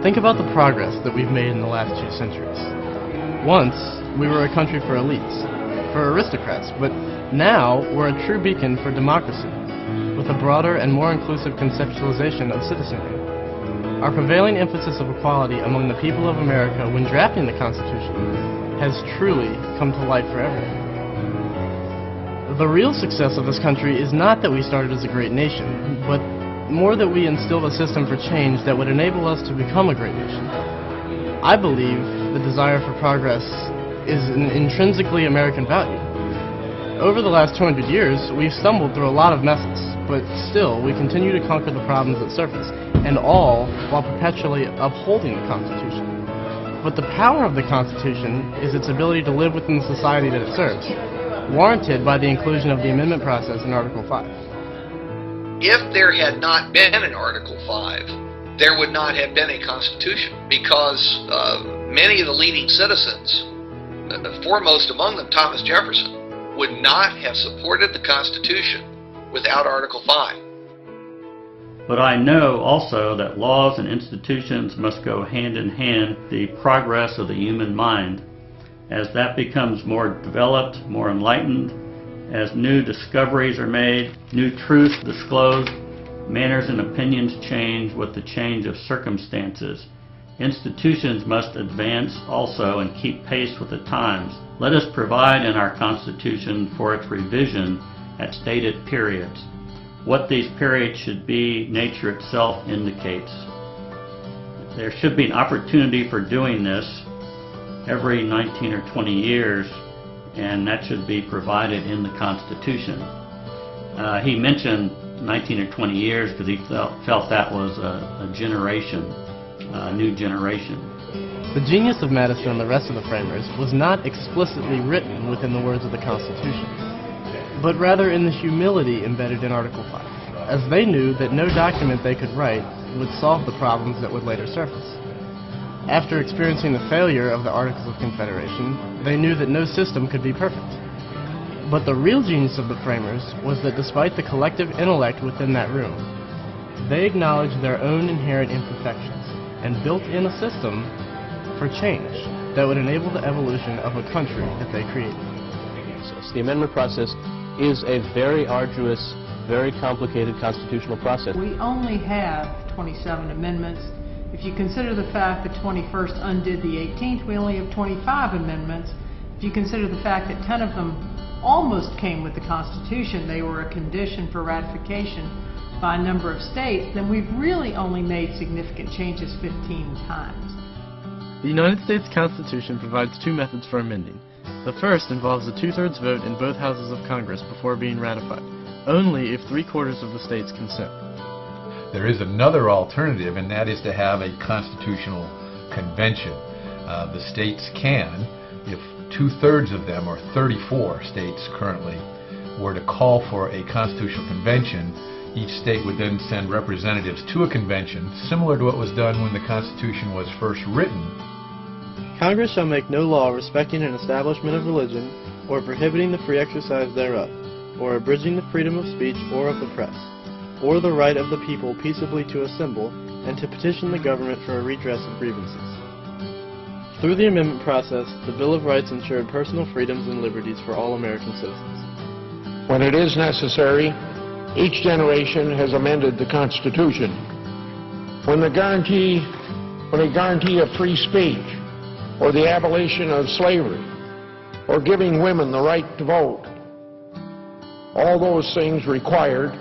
Think about the progress that we've made in the last 2 centuries. Once, we were a country for elites, for aristocrats, but now we're a true beacon for democracy, with a broader and more inclusive conceptualization of citizenry. Our prevailing emphasis of equality among the people of America when drafting the Constitution has truly come to light for everyone. The real success of this country is not that we started as a great nation, but more that we instilled a system for change that would enable us to become a great nation. I believe the desire for progress is an intrinsically American value. Over the last 200 years, we've stumbled through a lot of messes, but still, we continue to conquer the problems that surface, and all while perpetually upholding the Constitution. But the power of the Constitution is its ability to live within the society that it serves, warranted by the inclusion of the amendment process in Article 5. If there had not been an Article 5, there would not have been a Constitution, because many of the leading citizens, foremost among them Thomas Jefferson, would not have supported the Constitution without Article 5. But I know also that laws and institutions must go hand in hand with the progress of the human mind. As that becomes more developed, more enlightened, as new discoveries are made, new truths disclosed, manners and opinions change with the change of circumstances. Institutions must advance also and keep pace with the times. Let us provide in our Constitution for its revision at stated periods. What these periods should be, nature itself indicates. There should be an opportunity for doing this every 19 or 20 years, and that should be provided in the Constitution. He mentioned 19 or 20 years because he felt that was a generation, a new generation. The genius of Madison and the rest of the framers was not explicitly written within the words of the Constitution, but rather in the humility embedded in Article 5, as they knew that no document they could write would solve the problems that would later surface. After experiencing the failure of the Articles of Confederation, they knew that no system could be perfect. But the real genius of the framers was that despite the collective intellect within that room, they acknowledged their own inherent imperfections and built in a system for change that would enable the evolution of a country that they created. The amendment process is a very arduous, very complicated constitutional process. We only have 27 amendments. If you consider the fact that 21st undid the 18th, we only have 25 amendments. If you consider the fact that 10 of them almost came with the Constitution, they were a condition for ratification by a number of states, then we've really only made significant changes 15 times. The United States Constitution provides 2 methods for amending. The first involves a 2/3 vote in both houses of Congress before being ratified, only if 3/4 of the states consent. There is another alternative, and that is to have a constitutional convention. The states can, if 2/3 of them, or 34 states currently, were to call for a constitutional convention, each state would then send representatives to a convention, similar to what was done when the Constitution was first written. Congress shall make no law respecting an establishment of religion, or prohibiting the free exercise thereof, or abridging the freedom of speech or of the press, or the right of the people peaceably to assemble, and to petition the government for a redress of grievances. Through the amendment process, the Bill of Rights ensured personal freedoms and liberties for all American citizens. When it is necessary, each generation has amended the Constitution. When a guarantee of free speech, or the abolition of slavery, or giving women the right to vote, all those things required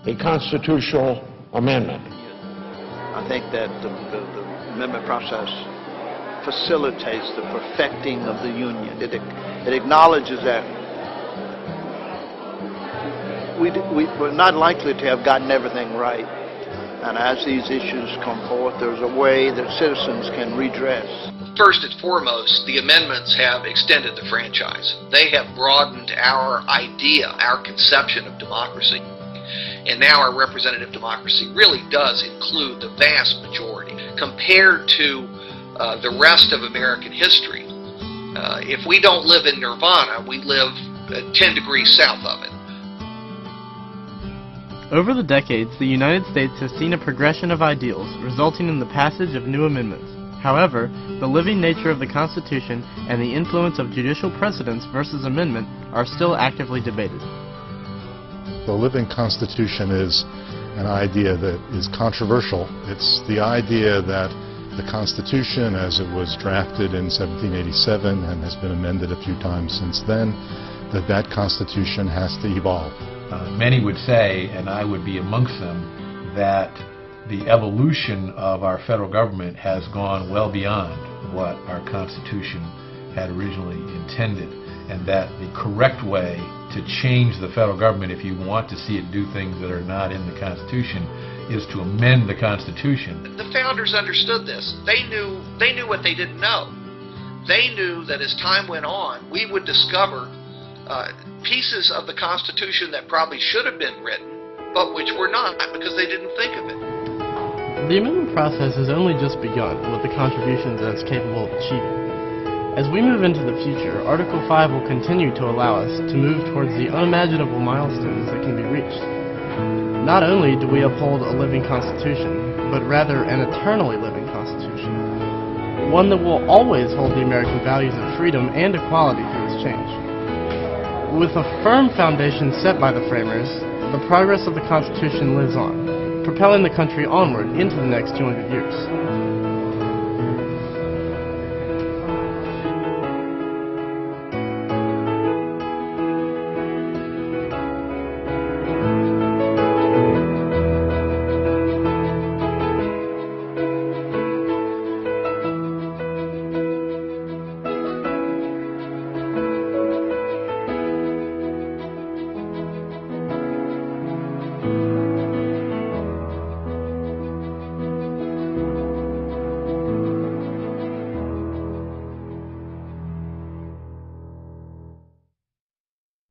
a constitutional amendment. I think that the amendment process facilitates the perfecting of the Union. It acknowledges that we're not likely to have gotten everything right. And as these issues come forth, there's a way that citizens can redress. First and foremost, the amendments have extended the franchise. They have broadened our idea, our conception of democracy. And now our representative democracy really does include the vast majority. Compared to the rest of American history, if we don't live in nirvana, we live 10 degrees south of it. Over the decades, the United States has seen a progression of ideals, resulting in the passage of new amendments. However, the living nature of the Constitution and the influence of judicial precedents versus amendment are still actively debated. The living Constitution is an idea that is controversial. It's the idea that the Constitution, as it was drafted in 1787 and has been amended a few times since then, that Constitution has to evolve. Many would say, and I would be amongst them, that the evolution of our federal government has gone well beyond what our Constitution had originally intended, and that the correct way to change the federal government, if you want to see it do things that are not in the Constitution, is to amend the Constitution. The founders understood this. They knew what they didn't know. They knew that as time went on, we would discover pieces of the Constitution that probably should have been written, but which were not because they didn't think of it. The amendment process has only just begun with the contributions that it's capable of achieving. As we move into the future, Article 5 will continue to allow us to move towards the unimaginable milestones that can be reached. Not only do we uphold a living Constitution, but rather an eternally living Constitution. One that will always hold the American values of freedom and equality through its change. With a firm foundation set by the framers, the progress of the Constitution lives on, propelling the country onward into the next 200 years.